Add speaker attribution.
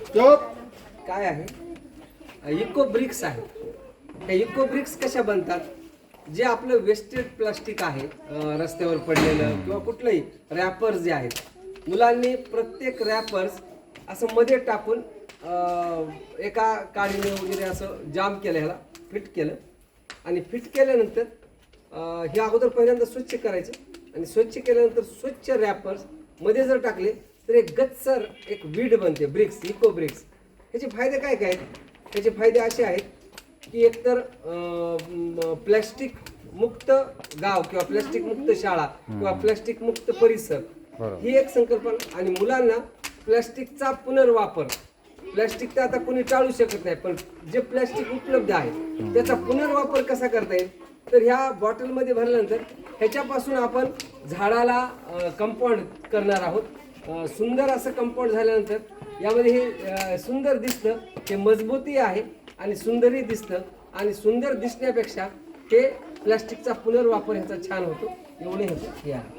Speaker 1: चला काय आहे इको ब्रिक्स आहे. हे इको ब्रिक्स कशा बनतात? जे आपलं वेस्टेड प्लास्टिक आहे रस्त्यावर पडलेलं किंवा कुठलंही रॅपर्स जे आहेत, मुलांनी प्रत्येक रॅपर्स असं मध्ये टाकून एका काडीने वगैरे असं जाम केलं, ह्याला फिट केलं आणि फिट केल्यानंतर हे अगोदर पहिल्यांदा स्वच्छ करायचं आणि स्वच्छ केल्यानंतर स्वच्छ रॅपर्स मध्ये जर टाकले तर एक गच्चर एक वीड बनते, ब्रिक्स, इको ब्रिक्स. ह्याचे फायदे काय काय आहेत? ह्याचे फायदे असे आहेत की एकतर प्लॅस्टिक मुक्त गाव किंवा प्लॅस्टिक मुक्त शाळा किंवा प्लॅस्टिक मुक्त परिसर ही एक संकल्पना. आणि मुलांना प्लॅस्टिकचा पुनर्वापर, प्लॅस्टिक तर आता कोणी टाळू शकत नाही, पण जे प्लॅस्टिक उपलब्ध आहे त्याचा पुनर्वापर कसा करता येईल, तर ह्या बॉटलमध्ये भरल्यानंतर ह्याच्यापासून आपण झाडाला कंपाऊंड करणार आहोत. सुंदर असं कंपाऊंड झाल्यानंतर यामध्ये हे सुंदर दिसतं, हे मजबूती आहे आणि सुंदरही दिसतं. आणि सुंदर दिसण्यापेक्षा हे प्लॅस्टिकचा पुनर्वापर ह्याचा छान होतो, एवढे होतं हे आहे.